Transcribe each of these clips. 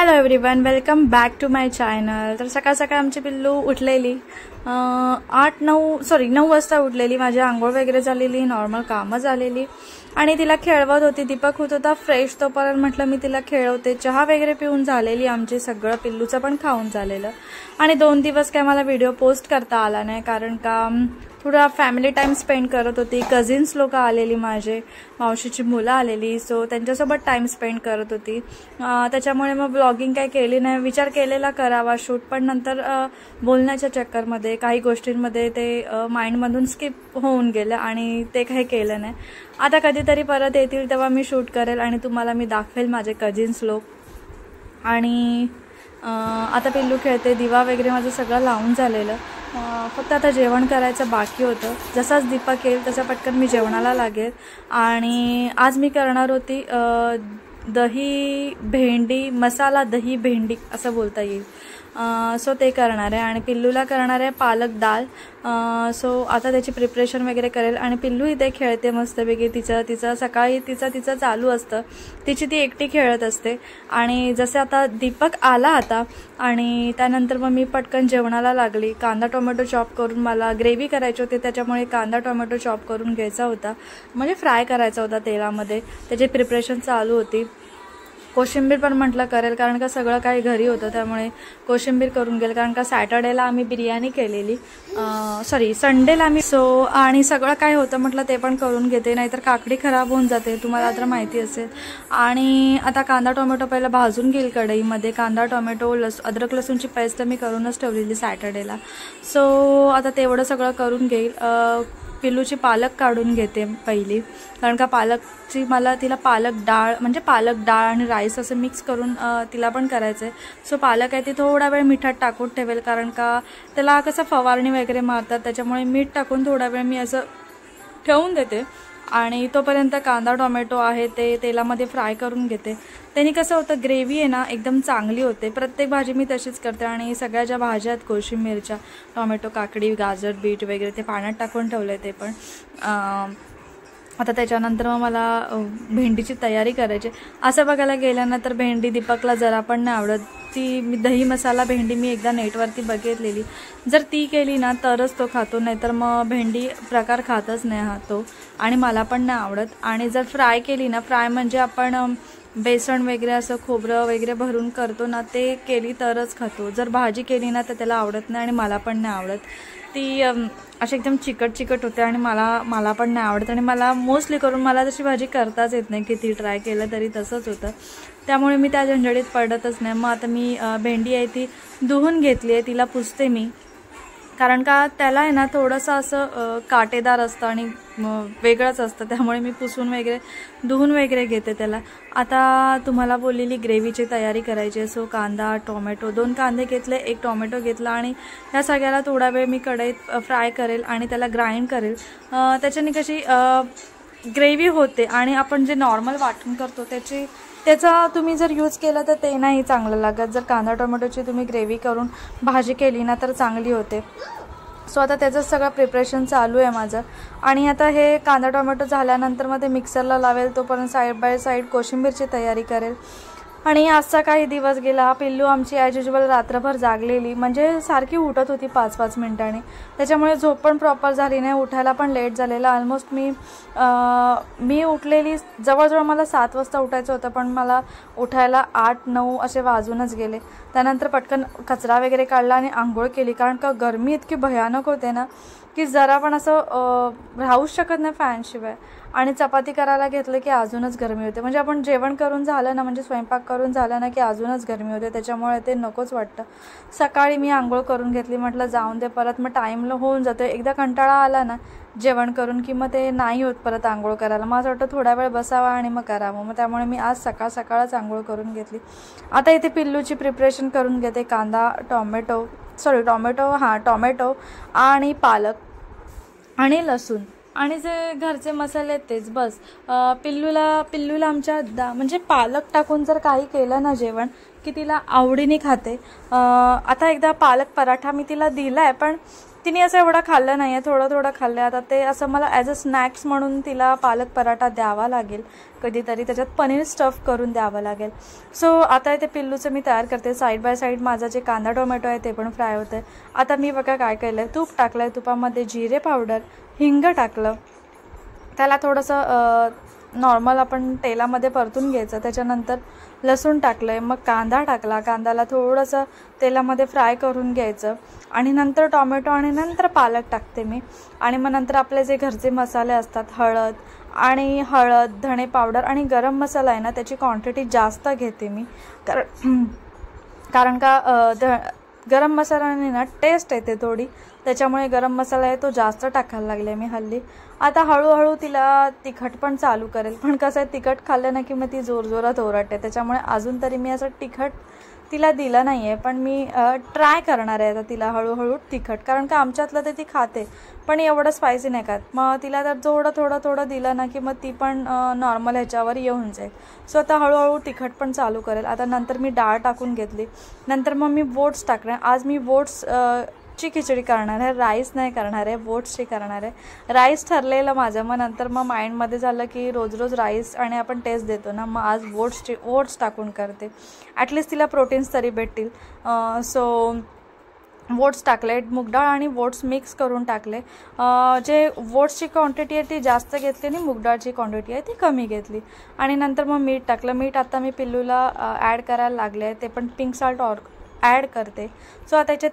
Hello everyone, welcome back to my channel. तर सकाळ सकाळ आमची पिल्लू उठलेली 9 वाजता उठलेली। माझी आंघोळ वगैरे झालेली, नॉर्मल कामं झालेली आणि तिला खेळवत होती। दीपक होत होता फ्रेश, तोपर्यंत म्हटलं मी तिला खेळवते। चहा वगैरे पिऊन झालेली आमची, सगळं पिल्लूचं पण खाऊन झालेलं। आणि 2 दिवस काय मला व्हिडिओ पोस्ट करता आला नाही, कारण का थोडा फॅमिली टाइम स्पेंड करत होती। कझिन्स लोक आलेली, माझे मावशीची मुलं आलेली, सो त्यांच्यासोबत टाइम स्पेंड करत होती। त्याच्यामुळे मग ब्लॉगिंग काय केली नाही। विचार केलेला करावा शूट, पण नंतर बोलण्याच्या चक्करमध्ये काही गोष्टींमध्ये ते माइंडमधून स्किप होऊन गेलं आणि ते काही केलं नाही। आता कधीतरी परत येतील तेव्हा मी शूट करेल आणि तुम्हाला मी दाखवेल माझे कझिन्स लोक। आणि आता पिल्लू खेळते, दिवा वगैरे माझं सगळं लावून झालेलं, फक्त आता जेवण करायचं बाकी होतं। जसाच दीपक येईल तसा पटकन मी जेवणाला लागेल। आणि आज मी करणार होती दही भेंडी मसाला, दही भेंडी असं बोलता येईल। सो ते करणार आहे आणि पिल्लूला करणार आहे पालक डाळ। सो आता त्याची प्रिपरेशन वगैरे करेल आणि पिल्लू इथे खेळते मस्तपैकी। तिचं सकाळी तिचं चालू असतं, तिची ती एकटी खेळत असते। आणि जसे आता दीपक आला आता आणि त्यानंतर मग मी पटकन जेवणाला लागली। कांदा टोमॅटो चॉप करून, मला ग्रेव्ही करायची होती त्याच्यामुळे कांदा टोमॅटो चॉप करून घ्यायचा होता, म्हणजे फ्राय करायचा होता तेलामध्ये, त्याची प्रिपरेशन चालू होती। कोशिंबीर पण म्हटलं करेल, कारण का सगळं काही घरी होतं त्यामुळे कोशिंबीर करून गेल, कारण का सॅटर्डेला आम्ही बिर्याणी केलेली, संडेला आम्ही। सो आणि सगळं काय होतं म्हटलं ते पण करून घेते, नाहीतर काकडी खराब होऊन जाते, तुम्हाला तर माहिती असेल। आणि आता कांदा टोमॅटो पहिला भाजून घेईल कढईमध्ये। कांदा टोमॅटो अद्रक लसूणची पेस्ट मी करूनच ठेवलेली सॅटर्डेला। सो आता तेवढं सगळं करून घेईल। पिल्लूची पालक काढून घेते पहिली, कारण का पालकची तिला पालक डाळ, म्हणजे पालक डाळ आणि राईस असं मिक्स करून तिला पण करायचं आहे। सो पालक आहे ती थोडा वेळ मिठात टाकून ठेवेल, कारण का त्याला कसं फवारणी वगैरे मारतात, त्याच्यामुळे मीठ टाकून थोडा वेळ मी असं ठेवून देते। आणि तोपर्यंत कांदा टोमॅटो आहे ते तेलामध्ये फ्राय करून घेते। त्यांनी कसं होतं, ग्रेव्ही आहे ना एकदम चांगली होते। प्रत्येक भाजी मी तशीच करते आणि सगळ्या ज्या भाज्या आहेत, कोशिंबीरच्या, टोमॅटो, काकडी, गाजर, बीट वगैरे ते पाण्यात टाकून ठेवले ते पण। आता त्याच्यानंतर मग मला भेंडीची तयारी करायची। असं बघायला गेलं ना तर भेंडी दीपकला जरा पण नाही आवडत। ती दही मसाला भेंडी मी एकदा नेटवरती बघितलेली, जर ती केली ना तरच तो खातो, नाहीतर मग भेंडी प्रकार खातच नाही हा तो, आणि मला पण नाही आवडत। आणि जर फ्राय केली ना, फ्राय म्हणजे आपण बेसन वगैरे असं खोबरं वगैरे भरून करतो ना, ते केली तरच खातो। जर भाजी केली ना तर त्याला आवडत नाही आणि मला पण नाही आवडत। ती अशी एकदम चिकट होते आणि मला पण नाही आवडत। आणि मला मोस्टली करून मला तशी भाजी करताच येत नाही, किती ट्राय केलं तरी तसंच होतं, त्यामुळे मी त्या झंझडीत पडतच नाही। मग आता मी भेंडी आहे ती धुवून घेतली आहे, तिला पुसते मी, कारण का त्याला आहे ना थोडंसं असं काटेदार असतं आणि वेगळंच असतं, त्यामुळे मी पुसून वगैरे धुवून वगैरे घेते त्याला। आता तुम्हाला बोललेली ग्रेव्हीची तयारी करायची आहे। सो कांदा टोमॅटो, 2 कांदे घेतले, 1 टोमॅटो घेतला आणि ह्या सगळ्याला थोडा वेळ मी कढईत फ्राय करेल आणि त्याला ग्राइंड करेल। त्याच्याने कशी ग्रेव्ही होते आणि आपण जे नॉर्मल वाटण करतो त्याचा तुम्ही जर यूज केला तर ते नाही चांगलं लागत। जर कांदा टोमॅटोची तुम्ही ग्रेव्ही करून भाजी केली ना तर चांगली होते। सो आता त्याचं सगळं प्रिपरेशन चालू आहे माझं। आणि आता हे कांदा टोमॅटो झाल्यानंतर मग ते मिक्सरला लावेल, तोपर्यंत साईड बाय साईड कोशिंबीरची तयारी करेल। आणि आजचा काही दिवस गेला। पिल्लू आमची ॲज युजल रात्रभर जागलेली, म्हणजे सारखी उठत होती 5-5 मिनिटांनी, त्याच्यामुळे झोप पण प्रॉपर झाली नाही, उठायला पण लेट झालेला। ऑलमोस्ट मी उठलेली जवळजवळ मला 7 वाजता उठायचं होतं, पण मला उठायला 8-9 असे वाजूनच गेले। त्यानंतर पटकन कचरा वगैरे काढला आणि आंघोळ केली, कारण का गरमी इतकी भयानक होते ना की जरा पण असं राहूच शकत नाही फॅनशिवाय। आणि चपाती करायला घेतलं की अजूनच गरमी होते, म्हणजे आपण जेवण करून झालं ना, म्हणजे स्वयंपाक करून झालं ना की अजूनच गरमी होते, त्याच्यामुळे ते नकोच वाटतं। सकाळी मी आंघोळ करून घेतली, म्हटलं जाऊन दे, परत मग टाईमला होऊन जातो। एकदा कंटाळा आला ना जेवण करून की मग ते नाही होत परत आंघोळ करायला, माझं वाटतं थोडा वेळ बसावा आणि मग करावं। मग त्यामुळे मी आज सकाळच आंघोळ करून घेतली। आता इथे पिल्लूची प्रिपरेशन करून घेते। टोमॅटो आणि पालक आणि लसूण आणि जे घरचे मसाले आहेत तेच बस। पिल्लूला आमच्या म्हणजे पालक टाकून जर काही केलं ना जेवण की तिला आवडीने खाते। आता एकदा पालक पराठा मी तिला दिलाय, पण तिने असं एवढं खाल्लं नाही आहे, थोडं थोडं खाल्लं. आता ते असं मला ॲज अ स्नॅक्स म्हणून तिला पालक पराठा द्यावा लागेल कधीतरी, त्याच्यात पनीर स्टफ करून द्यावं लागेल. सो आता ते पिल्लूचं मी तयार करते. साईड बाय साईड माझा जे कांदा टोमॅटो आहे ते पण फ्राय होतं आहे. आता मी बघा काय केलं आहे, तूप टाकलं आहे, तुपामध्ये जिरे पावडर, हिंग टाकलं, त्याला थोडंसं नॉर्मल आपण तेलामध्ये परतून घ्यायचं. त्याच्यानंतर लसूण टाकलं आहे, मग कांदा टाकला, कांद्याला थोडंसं तेलामध्ये फ्राय करून घ्यायचं आणि नंतर टॉमॅटो आणि नंतर पालक टाकते मी. आणि मग नंतर आपले जे घरचे मसाले असतात, हळद, धणे पावडर आणि गरम मसाला आहे ना, त्याची क्वांटिटी जास्त घेते मी, कारण का गरम मसाल्याने ना टेस्ट येते थोडी, त्याच्यामुळे गरम मसाला आहे तो जास्त टाकायला लागले मी हल्ली. आता हळूहळू तिला तिखट पण चालू करेल, पण कसं आहे तिखट खाल्लं ना की मग ती जोरजोरात ओरडते, त्याच्यामुळे अजून तरी मी असं तिखट तिला दिलं नाही आहे. पण मी ट्राय करणार आहे आता तिला हळूहळू तिखट, कारण का आमच्यातलं ते ती खाते पण एवढं स्पायसी नाही खात. मग तिला तर थोडं दिलं ना की मग ती पण नॉर्मल ह्याच्यावर येऊन जाईल. सो आता हळूहळू तिखट पण चालू करेल. आता नंतर मी डाळ टाकून घेतली, नंतर मग मी ओट्स टाकणार. आज मी ओट्सची खिचडी करणार आहे, राईस नाही करणार आहे, ओट्सची करणार आहे. राईस ठरलेलं माझं, मग नंतर मग माइंडमध्ये झालं की रोज राईस आणि आपण टेस्ट देतो ना, मग आज ओट्स टाकून करते, ॲटलिस्ट तिला प्रोटीन्स तरी भेटतील. सो ओट्स टाकले, मुगडाळ आणि ओट्स मिक्स करून टाकले. जे ओट्सची क्वांटिटी आहे ती जास्त घेतली आणि मुगडाळची क्वांटिटी आहे ती कमी घेतली. आणि नंतर मग मीठ टाकलं. मीठ आता मी पिल्लूला ॲड करायला लागले आहे, ते पण पिंक सॉल्ट ॲड करते. सो आता त्याच्या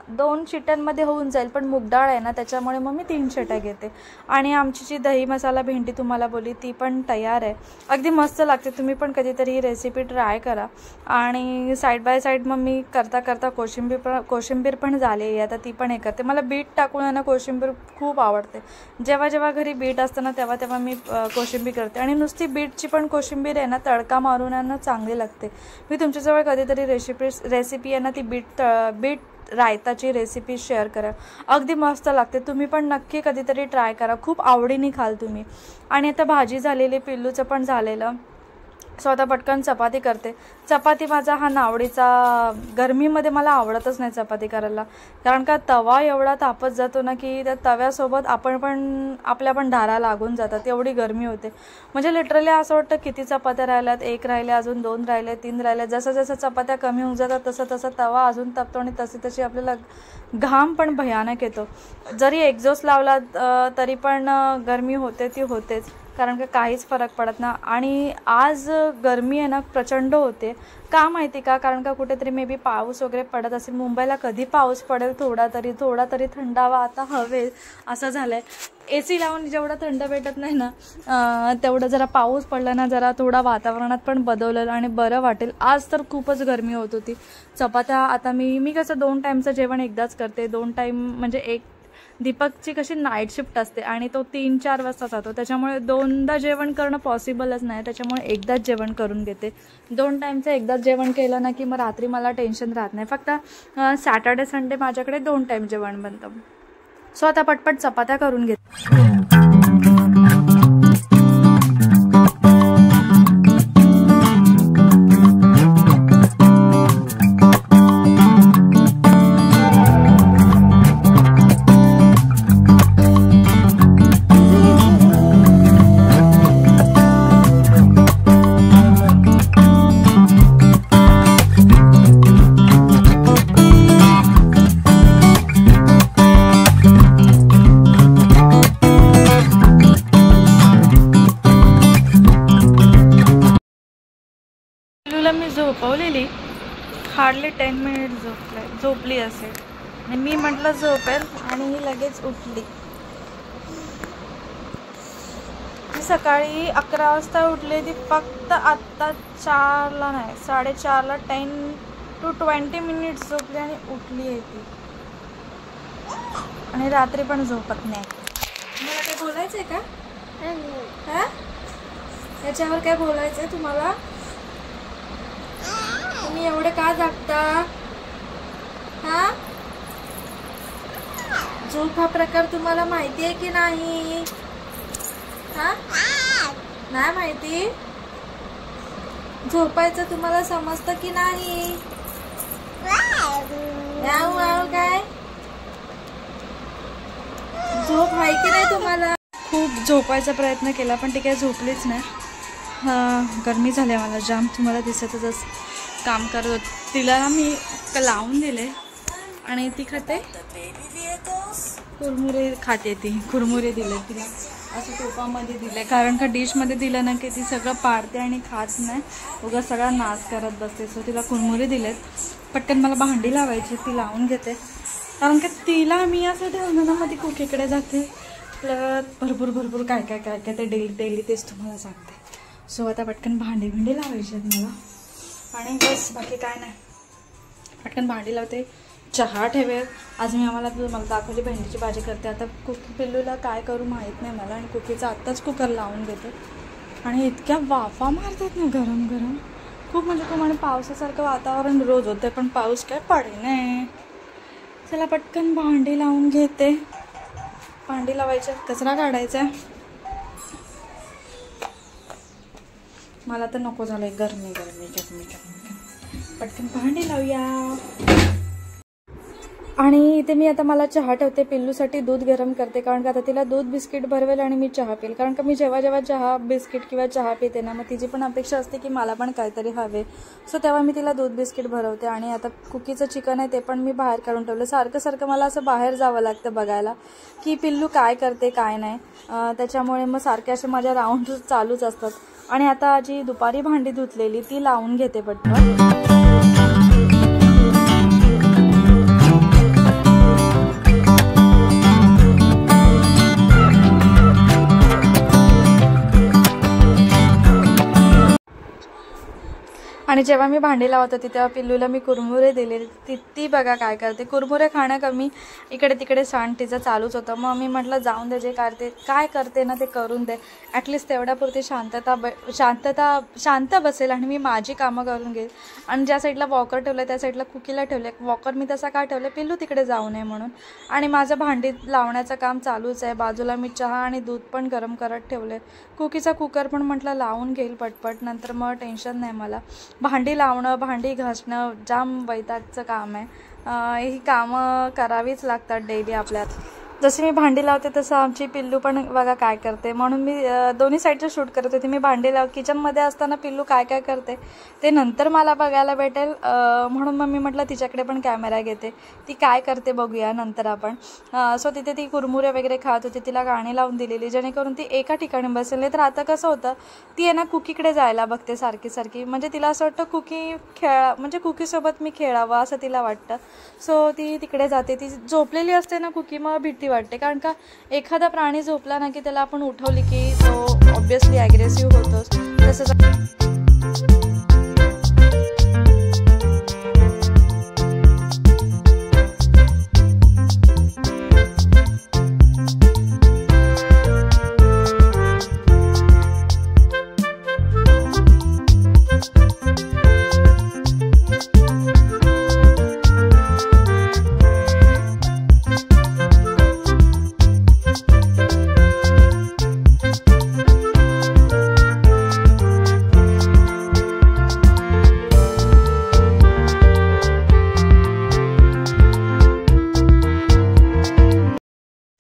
2 शिट्यांमध्ये होऊन जाईल, पण मुगडाळ आहे ना त्याच्यामुळे मग मी 3 शिट्या घेते. आणि आमची जी दही मसाला भेंडी तुम्हाला बोलली ती पण तयार आहे, अगदी मस्त लागते. तुम्ही पण कधीतरी ही रेसिपी ट्राय करा. आणि साईड बाय साईड मग मी करता कोशिंबीर पण झाली, आता ती पण हे करते. मला बीट टाकून ना कोशिंबीर खूप आवडते. जेव्हा घरी बीट असतं ना तेव्हा मी कोशिंबीर करते. आणि नुसती बीटची पण कोशिंबीर आहे ना तडका मारून ना चांगली लागते. मी तुमच्याजवळ कधीतरी रेसिपी आहे ना ती बीट रायताची रेसिपी शेअर करा, अगदी मस्त लागते. तुम्ही पण नक्की कधीतरी ट्राय करा, खूप आवडीने खाल तुम्ही. आणि आता भाजी झालेली, पिल्लूचं पण झालेलं. सो आता पटकन चपाती करते. चपाती माझा हा नावडीचा, गरमीमध्ये मला आवडतच नाही चपाती करायला, कारण का तवा एवढा तापत जातो ना की त्या तव्यासोबत आपल्या पण धारा लागून जातात, एवढी गरमी होते. म्हणजे लिटरली असं वाटतं किती चपात्या राहिल्यात, 1 राहिले, अजून 2 राहिले, 3 राहिले. जसं चपात्या कमी होऊन जातात तसं तवा अजून तपतो आणि तशी आपल्याला घाम पण भयानक येतो. जरी एक्झॉस्ट लावला तरी पण गरमी होते ती होतेच, कारण का काहीच फरक पडत ना. आणि आज गरमी आहे ना प्रचंड होते, का माहिती का, कारण का कुठेतरी मे बी पाऊस वगैरे पडत असेल. मुंबईला कधी पाऊस पडेल, थोडा तरी थंडावा आता हवे असं झालं आहे. AC लावून जेवढा थंड भेटत नाही ना तेवढं जरा पाऊस पडला ना, जरा थोडा वातावरणात पण बदललं आणि बरं वाटेल. आज तर खूपच गरमी होत होती. चपात्या आता मी कसं 2 टाईमचं जेवण एकदाच करते. 2 टाईम म्हणजे दीपकची कशी नाईट शिफ्ट असते आणि तो 3-4 वाजता जातो, त्याच्यामुळे 2दा जेवण करणं पॉसिबलच नाही. त्याच्यामुळे एकदाच जेवण करून घेते. 2 टाईमचं एकदाच जेवण केलं ना की मग रात्री मला टेन्शन राहत नाही. फक्त सॅटर्डे संडे माझ्याकडे 2 टाईम जेवण बनतं. सो आता पटपट चपात्या करून घेते. मी झोपवलेली, हार्डली 10 मिनिट झोपली असेल आणि मी म्हटलं झोपेल आणि ही लगेच उठली. मी सकाळी 11 वाजता उठले, ती फक्त आत्ता 4ला नाही 4:30ला 10 to 20 मिनिट्स झोपली आणि उठली आहे ती. आणि रात्री पण झोपत नाही. मला काय बोलायचं आहे का? याच्यावर काय बोलायचं आहे तुम्हाला? तुम्ही एवढे का जागता? झोप हा प्रकार तुम्हाला माहिती आहे की नाही? नाही माहिती? झोपायचं तुम्हाला समजतं की नाही? काय झोप आहे की नाही तुम्हाला? खूप झोपायचा प्रयत्न केला पण ती काही झोपलीच नाही. गरमी झाली मला जाम, तुम्हाला दिसतच काम करत होत. तिला मी लावून दिले आणि ती खाते कुरमुरे खाते. ती कुरमुरे दिले तिला असं टोपामध्ये दिले, कारण का डिशमध्ये दिलं ना की ती सगळं पाडते आणि खात नाही, उगा सगळा नाश करत बसते. सो तिला कुरमुरे दिलेत. पटकन मला भांडी लावायची, ती लावून घेते, कारण की तिला मी असं ठेवलं ना मग ती कुकीकडे जाते. भरपूर भरपूर काय काय काय काय ते डेली तेच तुम्हाला सांगते. सो आता पटकन भांडी लावायची आहेत मला आणि बस, बाकी काय नाही. पटकन भांडी लावते, चहा ठेवेल. आज मी मला दाखवली भेंडीची भाजी करते. आता पिल्लूला काय करू माहीत नाही मला, आणि कुकीचा आत्ताच कुकर लावून घेते. आणि इतक्या वाफा मारतात ना गरम गरम खूप, म्हणजे तुम्हाला पावसासारखं वातावरण रोज होतं पण पाऊस काय पडे नाही. चला पटकन भांडी लावून घेते. भांडी लावायचं, कचरा काढायचा. मला तर नको झालंय गरमी गरमी गरमी गरमी. पटकन भांडी लावूया. आणि इथे मी आता मला चहा ठेवते. पिल्लूसाठी दूध गरम करते, कारण का आता तिला दूध बिस्किट भरवेल आणि मी चहा पिल. कारण का मी जेव्हा चहा बिस्किट किंवा चहा पिते ना मग तिची पण अपेक्षा असते की मला पण काहीतरी हवे. सो तेव्हा मी तिला दूध बिस्किट भरवते. आणि आता कुकीचं चिकन आहे ते पण मी बाहेर काढून ठेवलं. सारखं मला असं बाहेर जावं लागतं बघायला की पिल्लू काय करते काय नाही. त्याच्यामुळे मग सारखे असे माझ्या राऊंड चालूच असतात. आणि आता जी दुपारी भांडी धुतलेली ती लावून घेते पटकन. आणि जेव्हा मी भांडी लावत होती तेव्हा पिल्लूला मी कुरमुरे दिले. ती बघा काय करते, कुरमुरे खाणं कमी इकडे तिकडे सांड तिचं चालूच होतं. मग मी म्हटलं जाऊन दे, जे काय करते ना ते करून दे, ॲटलिस्ट तेवढ्यापुरती शांत बसेल आणि मी माझी कामं करून घेईल. आणि ज्या साईडला वॉकर ठेवलं त्या साईडला कुकीला ठेवलं. वॉकर मी तसा काय ठेवलं, पिल्लू तिकडे जाऊ नये म्हणून. आणि माझं भांडी लावण्याचं काम चालूच आहे. बाजूला मी चहा आणि दूध पण गरम करत ठेवले. कुकीचा कुकर पण म्हटलं लावून घेईल पटपट, नंतर मग टेन्शन नाही मला. भांडी लावणं, भांडी घासणं जाम वैतागचं काम आहे. ही कामं करावीच लागतात डेली आपल्यात. जशी मी भांडी लावते तसं आमची पिल्लू पण बघा काय करते. म्हणून मी दोन्ही साईडचं शूट करत होते. मी भांडी किचनमध्ये असताना पिल्लू काय काय करते ते नंतर मला बघायला भेटेल, म्हणून मग मी म्हटलं तिच्याकडे पण कॅमेरा घेते, ती काय करते बघूया नंतर आपण. सो तिथे ती कुरमुरे वगैरे खात होती. तिला गाणी लावून दिलेली जेणेकरून ती एका ठिकाणी बसेल. नाही तर आता कसं होतं, ती आहे ना कुकीकडे जायला बघते सारखी. म्हणजे तिला असं वाटतं म्हणजे कुकीसोबत मी खेळावं असं तिला वाटतं. सो ती तिकडे जाते. ती झोपलेली असते ना कुकी, मग भीती वाटते. कारण का एखादा प्राणी झोपला ना की त्याला आपण उठवली की तो ऑब्विसली ॲग्रेसिव्ह होतोच. तसंच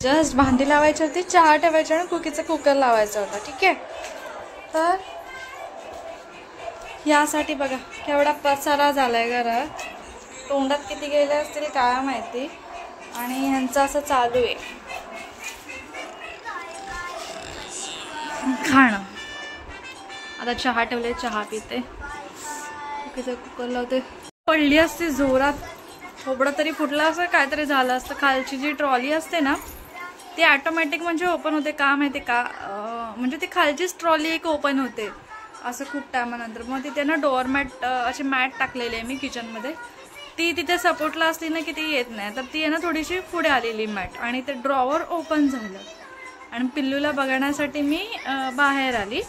जस्ट भांडी लावायची होती, चहा ठेवायची आणि कुकीचा कुकर लावायचा होता. ठीक आहे, तर यासाठी बघा केवढा पसारा झालाय घरात. तोंडात किती गेले असतील काय माहिती. आणि ह्यांचं असं चालू आहे खाणं. आता चहा ठेवले, चहा पिते, कुकीचा कुकर लावते. पडली असते जोरात, थोबडं तरी फुटलं असं काहीतरी झालं असतं. खालची जी ट्रॉली असते ना ती ऑटोमॅटिक म्हणजे ओपन होते. का माहिती का, म्हणजे ती खालचीच ट्रॉली एक ओपन होते असं खूप टायमानंतर. मग तिथे ना डोअरमॅट असे मॅट टाकलेले आहे मी किचनमध्ये. ती तिथे सपोर्टला असली ना की ती येत नाही, तर ती आहे ना थोडीशी पुढे आलेली मॅट. आणि ते ड्रॉवर ओपन झालं आणि पिल्लूला बघण्यासाठी मी बाहेर आली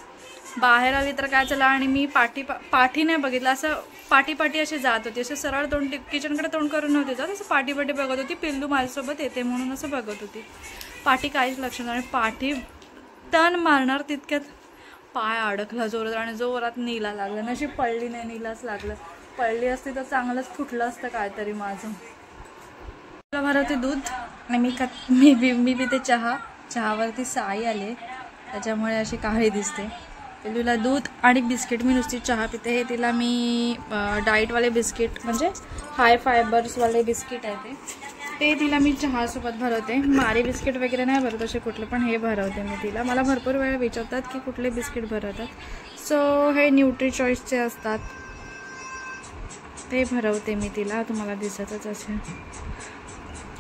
तर काय झालं, आणि मी पाठी नाही बघितलं. असं पाठी अशी जात होती, असं सरळ तोंड किचनकडे तोंड करून नव्हती जात, असं पाठी बघत होती. पिल्लू माझ्यासोबत येते म्हणून असं बघत होती. पाठी काहीच लक्ष नाही. आणि पाठी टर्न मारणार तितक्यात पाय अडकला जोरात आणि जोरात नीला लागलं. नशी पडली नाही, नीलाच लागलं. पडली असती तर चांगलंच फुटलं असतं काहीतरी माझं. भरवते दूध. आणि मी पिते चहावरती साई आले त्याच्यामुळे अशी काळी दिसते. पिल्लूला दूध आणि बिस्किट, मी नुसती चहा पिते. हे तिला मी डाएटवाले बिस्किट म्हणजे हाय फायबर्सवाले बिस्किट आहे ते तिला मी चहासोबत भरवते. मारी बिस्किट वगैरे नाही भरत असे कुठले, पण हे भरवते मी तिला. मला भरपूर वेळा विचारतात की कुठले बिस्किट भरवतात, सो हे न्यूट्री चॉईसचे असतात ते भरवते मी तिला. तुम्हाला दिसतच असेल.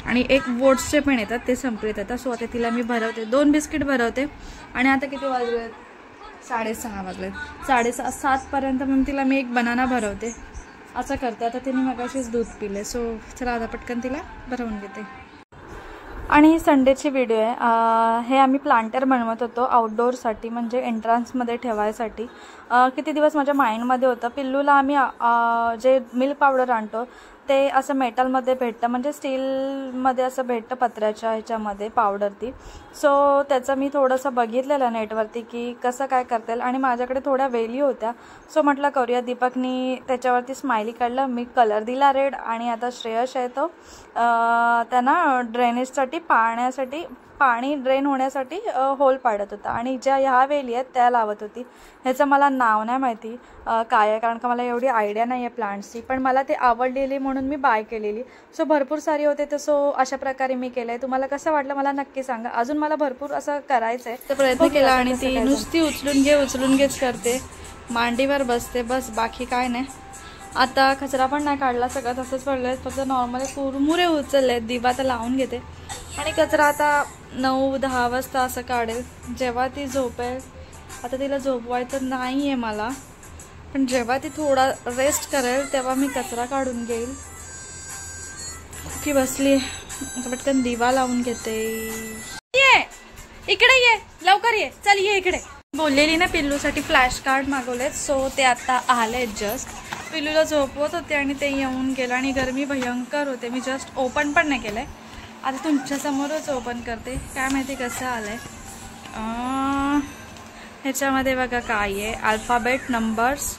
आणि एक वोट्सचे पण येतात, ते संपलेत आता. सो आता तिला मी भरवते, 2 बिस्किट भरवते. आणि आता किती वाजलेत? 6:30 वाजलेत. 6:30-7पर्यंत मग तिला मी एक बनाना भरवते. असं करते. आता तिने मगाशीच दूध पिले, सो चला आता पटकन तिला भरवून घेते. आणि ही संडेची व्हिडिओ आहे. हे आम्ही प्लांटर बनवत होतो आउटडोअरसाठी, म्हणजे एंट्रन्समध्ये ठेवायसाठी. किती दिवस माझ्या माइंडमध्ये होतं. पिल्लूला आम्ही जे मिल्क पावडर आणतो ते असं मेटलमध्ये भेटतं, म्हणजे स्टीलमध्ये असं भेटतं पत्र्याच्या ह्याच्यामध्ये पावडर ती. सो त्याचं मी थोडंसं बघितलेलं नेटवरती की कसं काय करता येईल. आणि माझ्याकडे थोड्या वेली होत्या, सो म्हटलं करूया. दीपकनी त्याच्यावरती स्माइली काढलं, मी कलर दिला रेड. आणि आता श्रेयश आहे तो त्यांना ड्रेनेजसाठी पाणी ड्रेन होण्यासाठी होल पाडत होता. आणि ज्या ह्या वेली आहेत त्या लावत होती. ह्याचं मला नाव नाही माहिती काय आहे, कारण का मला एवढी आयडिया नाही आहे प्लांट्सची, पण मला ते आवडलेली म्हणून मी बाय केलेली. सो भरपूर सारी होते तर सो अशा प्रकारे मी केलं आहे. तुम्हाला कसं वाटलं मला नक्की सांगा. अजून मला भरपूर असं करायचं आहे, तर प्रयत्न केला. आणि ती नुसती उचलून घेच करते, मांडीवर बसते, बस बाकी काय नाही. आता कचरा पण नाही काढला, सगळं तसंच पडलं आहे. फक्त नॉर्मली कुरमुरे उचलले आहेत. दिवा तर लावून घेते. आणि कचरा आता 9-10 वाजता असं काढेल, जेव्हा ती झोपेल. आता तिला झोपवायचं नाही आहे मला, पण जेव्हा ती थोडा रेस्ट करेल तेव्हा मी कचरा काढून घेईल. की बसली आता पटकन दिवा लावून घेते. ये इकडे, ये लवकर, ये चल, ये इकडे. बोललेली ना पिल्लूसाठी फ्लॅश कार्ड मागवलेत, सो ते आता आलेत. जस्ट पिल्लूला झोपवत होते आणि ते येऊन गेलं. आणि गरमी भयंकर होते. मी जस्ट ओपन पण नाही केलंय, आता तुमच्यासमोरच ओपन करते. काय माहिती कसं आलंय. ह्याच्यामध्ये बघा काय आहे, alphabet, numbers,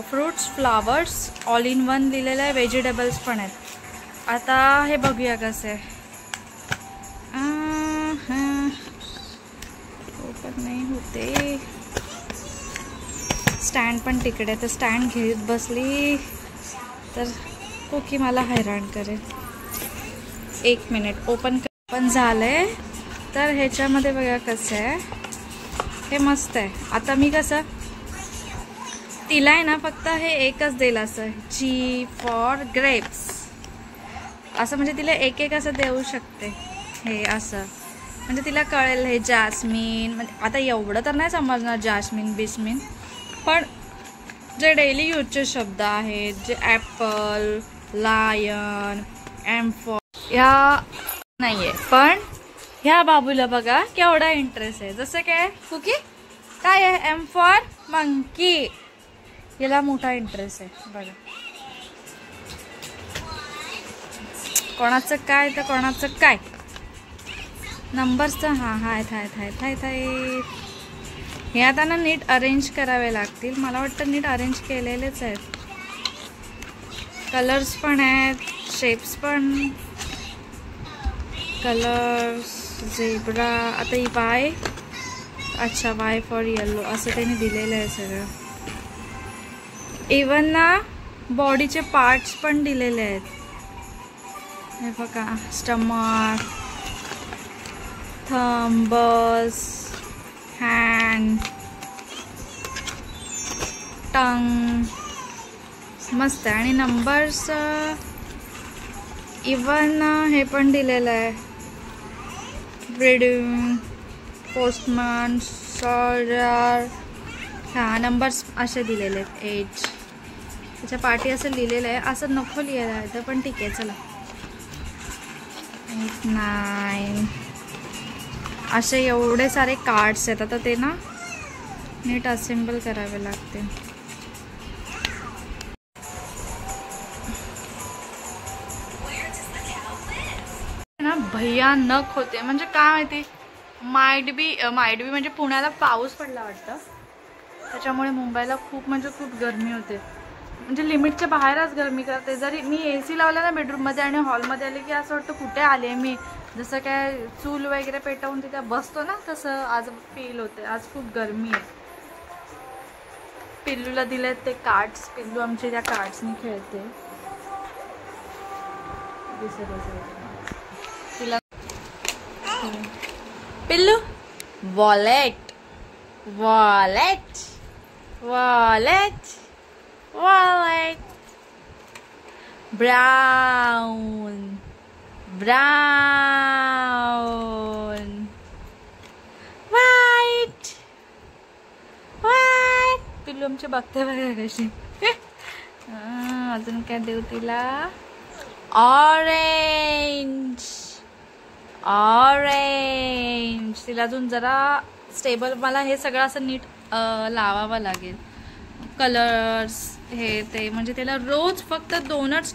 fruits, flowers, all in one लिहिलेलं आहे. व्हेजिटेबल्स पण आहेत. आता हे बघूया कसं आहे. ओपन नाही होते. स्टँड पण तिकडे, तर स्टँड घेत बसली तर कुकी मला हैराण करेल. 1 मिनिट. ओपन झालंय. तर ह्याच्यामध्ये बघा कसं आहे, हे मस्त आहे. आता मी कसं तिला आहे ना फक्त हे एकच देईल, असं G फॉर ग्रेप्स असं, म्हणजे तिला एक असं देऊ शकते. हे असं म्हणजे तिला कळेल हे जॅस्मिन. म्हणजे आता एवढं तर नाही समजणार जॅस्मिन बिस्मिन, पण जे डेली यूजचे शब्द आहेत, जे ॲपल, लायन, एम्फॉर, ह्या नाही आहे. पण ह्या बाबूला बघा केवढा इंटरेस्ट आहे. जसं काय कुकी काय आहे, एम फॉर मंकी, याला मोठा इंटरेस्ट आहे बघा. कोणाचं काय तर कोणाचं काय. नंबर्सचं हाय हे आता ना नीट अरेंज करावे लागतील. मला वाटतं नीट अरेंज केलेलेच आहेत. कलर्स पण आहेत, शेप्स पण, कलर्स, झेब्रा. आता ही वाय, अच्छा वाय फॉर येलो असं त्यांनी दिलेलं आहे सगळं. इवन ना बॉडीचे पार्ट्स पण दिलेले आहेत. हे बघा, स्टमक, थंबस, हँड, टंग, मस्त आहे. आणि नंबर्स इवन हे पण दिलेलं आहे, ब्रीडिंग, पोस्टमॅन, सॉल्जर. हां, नंबर्स असे दिलेले आहेत. एज, त्याच्या पाठी असं लिहिलेलं आहे. असं नको लिहायला आहे तर, पण ठीक आहे चला. 8, 9 असे एवढे सारे कार्ड्स आहेत. आता ते ना नीट असेंबल करावे लागते. ना भयानक होते, म्हणजे काय माहिती, माइट बी म्हणजे पुण्याला पाऊस पडला वाटतं, त्याच्यामुळे मुंबईला खूप म्हणजे खूप गरमी होते. म्हणजे लिमिटच्या बाहेरच गरमी करते. जरी मी AC लावला ना बेडरूममध्ये आणि हॉलमध्ये आले की असं वाटतं कुठे आले मी, जसं काय चूल वगैरे पेटवून तिथे बसतो ना तसं आज फील होते. आज खूप गरमी आहे. पिल्लूला दिलेत ते कार्ड्स. पिल्लू आमची त्या कार्ड्सनी खेळते. तिला पिल्लू wallet wallet wallet wallet brown brown white white. पिल्लू आमची बघते बघा कशी. अजून काय देऊ तिला. Orange orange. तिला अजून जरा स्टेबल मला हे सगळं असं नीट लावावं लागेल. कलर्स हे ते म्हणजे तिला रोज फक्त दोनच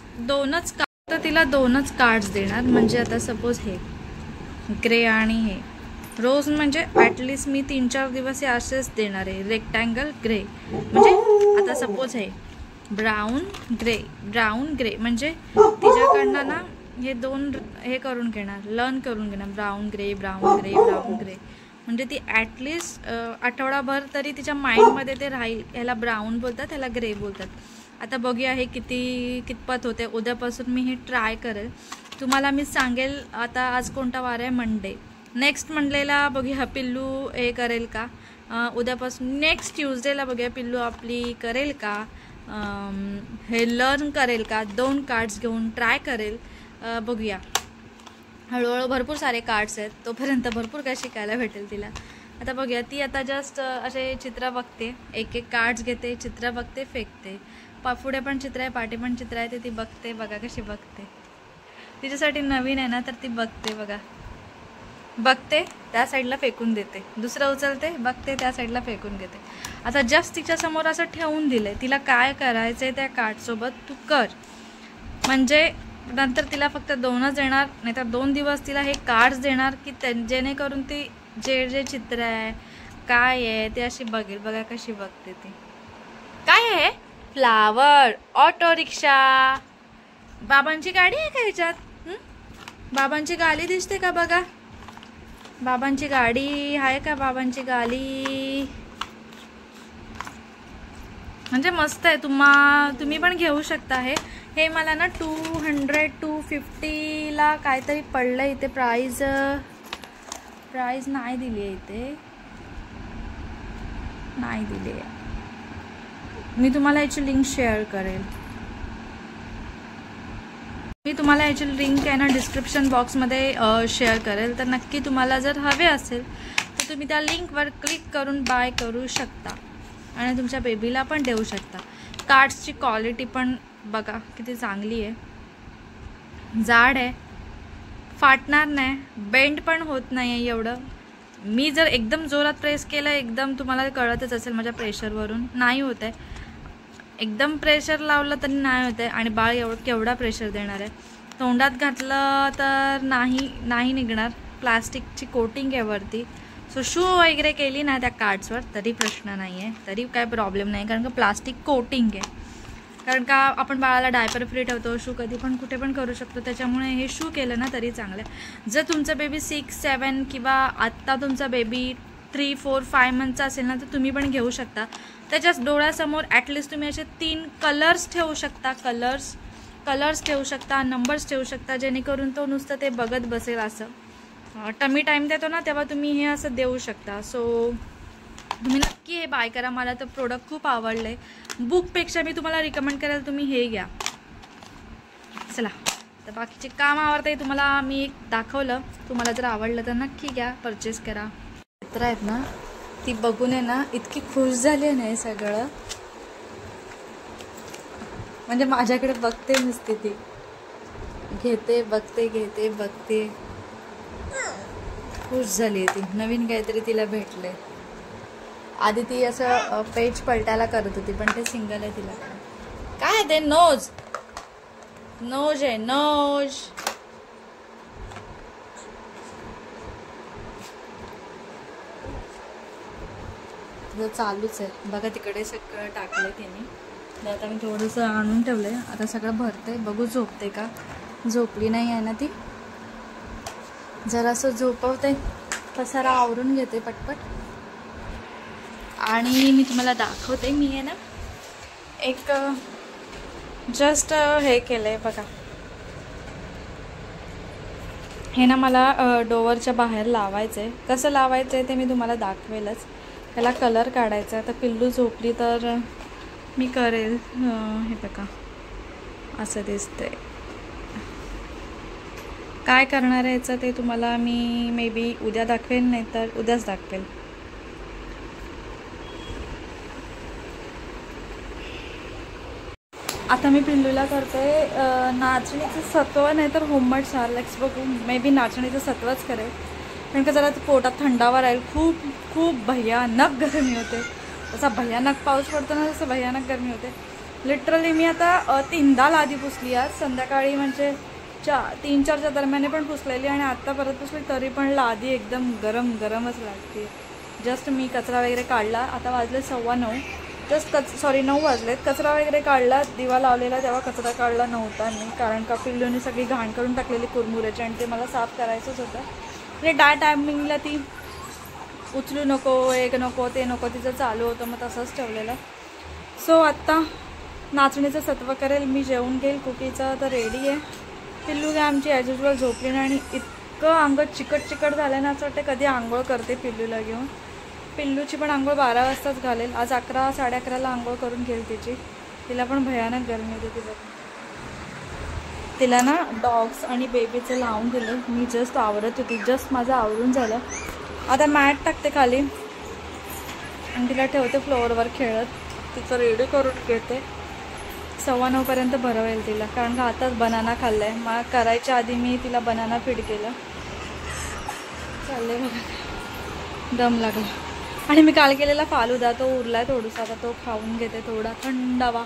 तर तिला दोनच कार्ड्स देणार. म्हणजे आता सपोज हे ग्रे आणि हे रोज म्हणजे ॲटलिस्ट मी 3-4 दिवस हे असेच देणार आहे. रेक्टँगल ग्रे म्हणजे आता सपोज हे ब्राऊन ग्रे ब्राऊन ग्रे म्हणजे तिच्याकडनं ना हे दोन हे करून घेणार. लर्न करून घेणार. Brown grey brown grey brown grey म्हणजे ती ॲटलिस्ट आठवडाभर तरी तिच्या माइंडमध्ये ते राहील. ह्याला ब्राऊन बोलतात ह्याला ग्रे बोलतात. आता बघूया हे कितपत होते. उद्यापासून मी हे ट्राय करेल. तुम्हाला मी सांगेल. आता आज कोणता वार आहे. मंडे. नेक्स्ट मंडेला बघूया पिल्लू हे करेल का. उद्यापासून नेक्स्ट ट्यूजडेला बघूया पिल्लू आपली करेल का. हे लर्न करेल का. 2 कार्ड्स घेऊन ट्राय करेल. बघूया. हळूहळू भरपूर सारे कार्ड्स आहेत. तोपर्यंत भरपूर काय शिकायला भेटेल तिला. आता बघूया. ती आता जस्ट असे चित्र बघते. एक कार्ड्स घेते चित्र बघते फेकते. पुढे पण चित्र आहे पाठी पण चित्र आहे. ते ती बघते बघा कशी बघते. तिच्यासाठी नवीन आहे ना तर ती बघते बघा. बघते त्या साईडला फेकून देते. दुसरं उचलते बघते त्या साईडला फेकून घेते. आता जस्ट तिच्यासमोर असं ठेवून दिलं आहे. तिला काय करायचं आहे त्या कार्डसोबत तू कर. म्हणजे नंतर तिला फक्त 2च येणार. नाहीतर 2 दिवस तिला हे कार्ड्स देणार की जेणेकरून ती जे चित्र आहे काय आहे ते अशी बघेल. बघा कशी बघते ती. काय आहे. Flower auto rickshaw. बाबांची गाडी आहे का ह्याच्यात. बाबांची गाडी दिसते का बघा. बाबांची गाडी आहे का. बाबांची गाडी म्हणजे मस्त आहे. तुम्ही पण घेऊ शकता. हे मला ना 200-250 काहीतरी पडलं. इथे प्राइस नाही दिली आहे. इथे नाही दिली आहे. मी तुम्हाला याची लिंक शेअर करेल. मी तुम्हाला याची लिंक आहे ना डिस्क्रिप्शन बॉक्समध्ये शेअर करेल. तर नक्की तुम्हाला जर हवे असेल तर तुम्ही त्या लिंकवर क्लिक करून बाय करू शकता आणि तुमच्या बेबीला पण देऊ शकता. कार्ड्सची क्वालिटी पण बघा किती चांगली आहे. जाड आहे. फाटणार नाही. बेंड पण होत नाही आहे एवढं. मी जर एकदम जोरात प्रेस केलं एकदम तुम्हाला कळतच असेल माझ्या प्रेशरवरून नाही होत आहे. एकदम प्रेशर लावलं तरी नाही होत आहे. आणि बाळ केवढा प्रेशर देणार आहे. तोंडात घातलं तर नाही निघणार. प्लास्टिकची कोटिंग आहे वरती. सो शू वगैरे केली ना त्या कार्ड्सवर तरी प्रश्न नाही आहे. तरी काय प्रॉब्लेम नाही. कारण का प्लास्टिक कोटिंग आहे. कारण का आपण बाळाला डायपर फ्री ठेवतो. शू कधी पण कुठे पण करू शकतो. त्याच्यामुळे हे शू केलं ना तरी चांगलं आहे. जर तुमचा बेबी 6-7 किंवा आत्ता तुमचा बेबी 3-4-5 मंथचा असेल ना तर तुम्ही पण घेऊ शकता. त्याच्याच डोळ्यासमोर ॲटलिस्ट तुम्ही असे 3 कलर्स ठेवू शकता. कलर्स ठेवू शकता. नंबर्स ठेवू शकता. जेणेकरून तो नुसतं ते बघत बसेल. असं टमी टाईम देतो ना तेव्हा तुम्ही हे असं देऊ शकता. सो तुम्ही नक्की हे बाय करा. मला तर प्रोडक्ट खूप आवडलं आहे. बुकपेक्षा मी तुम्हाला रिकमेंड करेल तुम्ही हे घ्या. चला तर बाकीचे काम आवडतं आहे. तुम्हाला मी एक दाखवलं. तुम्हाला जर आवडलं तर नक्की घ्या. परचेस करा. चित्र आहेत ना ती बघून आहे ना इतकी खुश झाली आहे ना हे सगळं. म्हणजे माझ्याकडे बघते नुसती ती घेते बघते खुश झाली आहे ती. नवीन काहीतरी तिला भेटले. आधी ती असं पेज पलटायला करत होती पण ते सिंगल आहे तिला. काय ते नोज आहे. नोज चालूच आहे बघा. तिकडे सगळं टाकलंय तिने. आता मी थोडंसं आणून ठेवलंय. आता सगळं भरतंय. बघू झोपते का. झोपली नाही आहे ना ती. जरासं झोपवते, पसारा आवरून घेते पटपट आणि मी तुम्हाला दाखवते. मी आहे ना एक जस्ट हे केलंय बघा. हे ना मला डोअरच्या बाहेर लावायचं आहे. कसं लावायचं आहे ते मी तुम्हाला दाखवेलच. त्याला कलर काढायचा आहे. तर पिल्लू झोपली तर मी करेल. हे बघा असं दिसतंय. काय करणार आहे याचं ते तुम्हाला मी मे बी उद्या दाखवेन, नाही तर उद्याच दाखवेल. आता मी पिल्लूला करते नाचणीचं सत्व, नाही तर होममेड सॉर्लेक्स. बघू, मे बी नाचणीचं सत्वच करेल, कारण का जरा पोटात थंडावा राहील. खूप खूप भयानक गरमी होते. तसा भयानक पाऊस पडतो ना, तसं भयानक गरमी होते. लिटरली मी आता 3दा लादी पुसली आज संध्याकाळी, म्हणजे 3-4च्या दरम्याने पण पुसलेली आणि आत्ता परत पुसली, तरी पण लादी एकदम गरम गरमच लागते. जस्ट मी कचरा वगैरे काढला. आता वाजले 9:15. जस्ट 9 वाजलेत. कचरा वगैरे काढला, दिवा लावलेला तेव्हा कचरा काढला नव्हता मी, कारण का पिल्लूने सगळी घाण करून टाकलेली कुरमुऱ्याची आणि ते मला साफ करायचंच होतं. म्हणजे टायमिंगला ती उचलू नको, एक नको, ते नको, तिचं चालू होतं, मग तसंच ठेवलेलं. सो आत्ता नाचणीचं सत्व करेल मी. जेवून घेईल. कुकीचं तर रेडी आहे. पिल्लू काय आमची ॲज युजल झोपली नाही आणि इतकं अंग चिकट झालं ना, असं वाटतं कधी आंघोळ करते पिल्लूला घेऊन. पिल्लूची पण आंघोळ 12 वाजताच घालेल. आज 11-11:30ला आंघोळ करून घेईल तिची. तिला पण भयानक गरमी होती. तिला ना डॉग्स आणि बेबीचं लावून दिलं. मी जस्ट आवरत होती. जस्ट माझं आवरून झालं. आता मॅट टाकते खाली आणि तिला ठेवते फ्लोअरवर खेळत. तिचं रेडी करून घेते. 9:15पर्यंत भरवेल तिला, कारण का आताच बनाना खाल्ला आहे. मला करायच्या आधी मी तिला बनाना फीड केलं. चालले बघा, दम लागला. आणि मी काल केलेला फालुदा तो उरला आहे थोडासा. आता तो खाऊन घेते, थोडा थंडावा.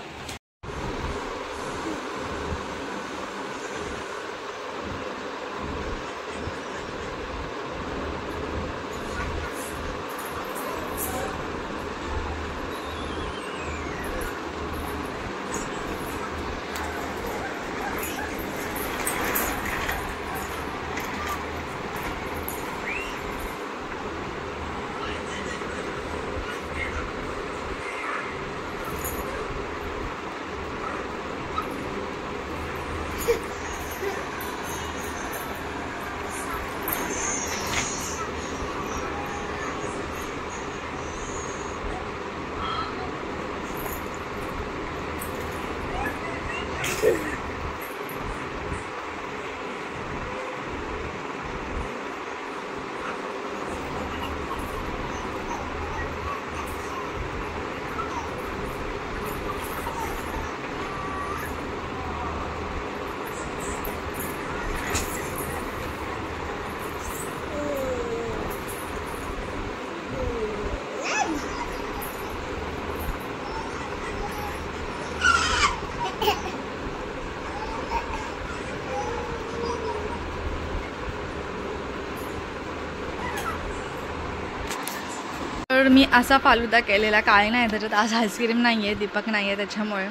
तर मी असा फालुदा केलेला. काय नाही त्याच्यात, आज आईस्क्रीम नाही आहे, दीपक नाही आहे त्याच्यामुळे.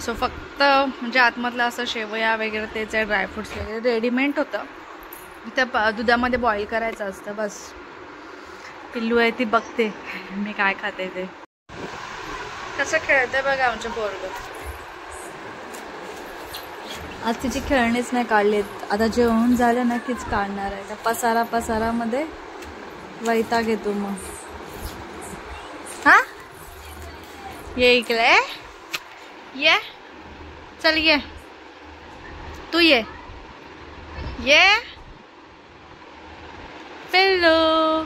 सो फक्त म्हणजे आतमधलं असं शेवया वगैरे तेच आहे, ड्रायफ्रुट्स वगैरे रेडीमेड होतं. त्या दुधामध्ये बॉईल करायचं असतं बस. पिल्लू आहे ती बघते मी काय खाते ते. कसं खेळते बघा आमच्या पोरगं. आज तिची खेळणीच नाही काढलीत. आता जेवण झालं ना कीच काढणार आहे. त्या पसारामध्ये वैताग येतो मग. हा ये इकडे ये, चल ये, तू ये पिल्लू.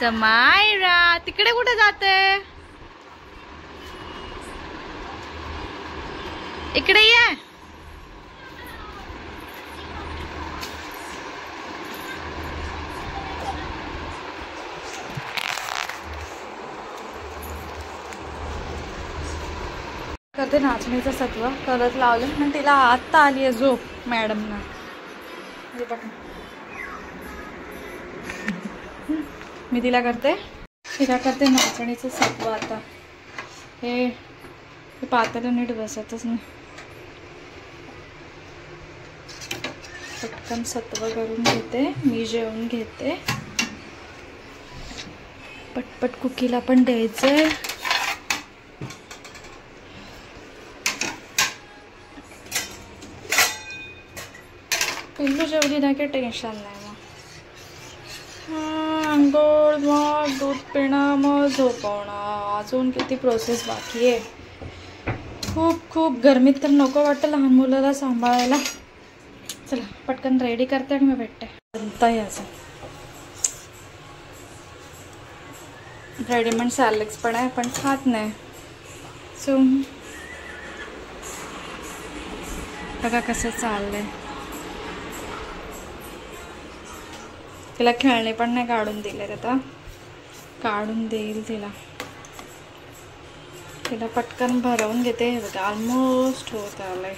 समायरा तिकडे कुठे जाते? इकडे ये. करते नाचणीचं सत्व करत लावलं आणि तिला आत्ता आली आहे झोप मॅडमना. मी तिला करते नाचणीचं सत्व. आता हे पातळ नीट बसतच नाही. पटकन सत्व करून घेते, मी जेवून घेते, पटपट कुकीला पण द्यायचंय. पिल्लू जेवली ना की टेन्शन नाही. मग अंघोळ, मग दूध पिणं, मग झोपवणं, अजून किती प्रोसेस बाकी आहे. खूप गरमीत तर नको वाटतं लहान मुलाला सांभाळायला. चला पटकन रेडी करते आणि मी भेटते. बनताय असं रेडीमेड सॅलेड्स पण आहे, पण खात नाही. सो बघा कसं चाललंय. तिला खेळणे पण नाही काढून दिले, आता काढून देईल तिला. तिला पटकन भरवून घेते. बघा ऑलमोस्ट होत आलंय.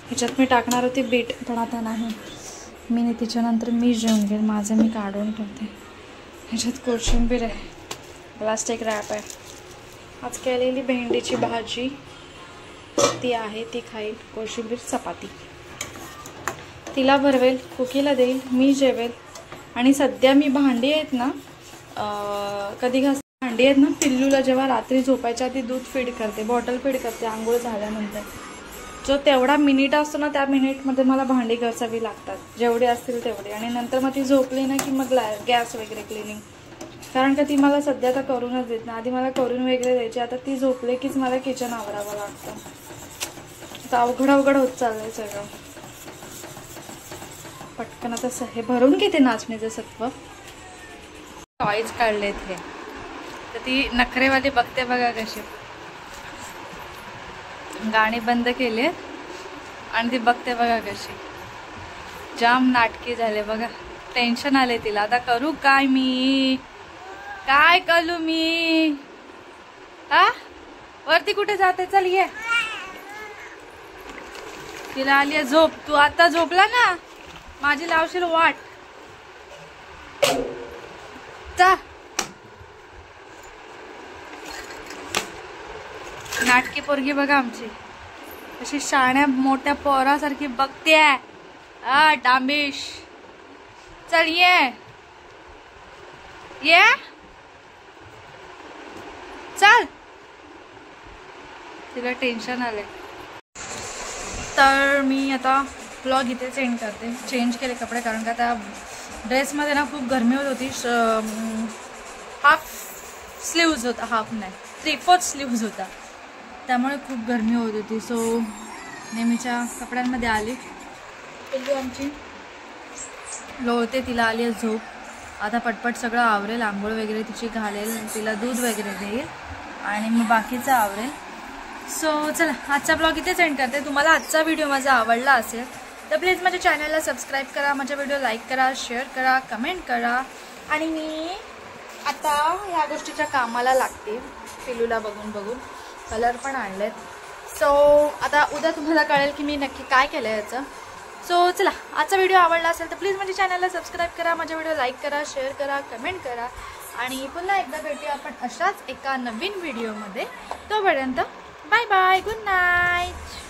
ह्याच्यात मी टाकणार होती बीट, पण आता नाही. मी तिच्यानंतर मी जेवून घेईन. माझं मी काढून ठेवते. ह्याच्यात कोशिंबीर आहे, प्लास्टिक रॅप आहे. आज केलेली भेंडीची भाजी ती आहे, ती खाईल. कोशिंबीर, चपाती. तिला भरवेल, कुकीला देईल, मी जेवेल. आणि सध्या मी भांडी आहेत ना, कधी भांडी आहेत ना, पिल्लूला जेव्हा रात्री झोपायच्या आधी दूध फीड करते, बॉटल फीड करते आंघोळ झाल्यानंतर. जो तेवढा मिनिट असतो ना, त्या मिनिटमध्ये मला भांडी घासावी लागतात, जेवढे असतील तेवढे. आणि नंतर मग ती झोपली ना की मग गॅस वगैरे क्लिनिंग, कारण का ती मला सध्या आता करूनच देत ना. आधी मला करून वगैरे द्यायची, आता ती झोपले कीच मला किचन आवरावं लागतं. आता अवघड होत चाललंय सगळं. पटकन आता हे भरून घेते नाचणीचं सत्व. टॉयज काढलेत हे, तर ती नखरेवाली बघते बघा कशी. गाणी बंद केले आणि ती बघते बघा कशी. जाम नाटकी झाले बघा. टेन्शन आले तिला. आता करू काय मी, काय करू मी. हा वरती कुठे जाते, चल ये. तिला आली आहे झोप. तू आता झोपला ना, माझी लावशील वाट. जा. नाटकी पोरगी बघा आमची, अशी शाण्या मोठ्या पोरासारखी बघते. डांबिश. चल ये ये, चल. तिला टेन्शन आले. तर मी आता ब्लॉग इथे चेंज करते. चेंज केले कपडे, कारण का त्या ड्रेसमध्ये ना खूप गरमी होत होती. हाफ स्लीव्ज होता, हाफ नाही 3/4 स्लीव्ज होता, त्यामुळे खूप गरमी होत होती. सो नेहमीच्या कपड्यांमध्ये आली. पिल्लू आमची लोळते, तिला आली आहे झोप. आता पटपट सगळं आवरेल, आंघोळ वगैरे तिची घालेल, तिला दूध वगैरे देईल आणि मग बाकीचं आवरेल. सो चला आजचा ब्लॉग इथेच एंड करते. तुम्हाला आजचा व्हिडिओ माझा आवडला असेल तर प्लीज माझ्या चॅनलला सबस्क्राईब करा, माझ्या व्हिडिओ लाईक करा, शेअर करा, कमेंट करा. आणि मी आता ह्या गोष्टीच्या कामाला लागते. पिल्लूला बघून कलर पण आणलेत. सो आता उद्या तुम्हाला कळेल की मी नक्की काय केलं याचं. सो चला आजचा व्हिडिओ आवडला असेल तर प्लीज माझ्या चॅनलला सबस्क्राईब करा, माझ्या व्हिडिओ लाईक करा, शेअर करा, कमेंट करा. आणि पुन्हा एकदा भेटूया आपण अशाच एका नवीन व्हिडिओमध्ये. तोपर्यंत बाय बाय, गुड नाईट.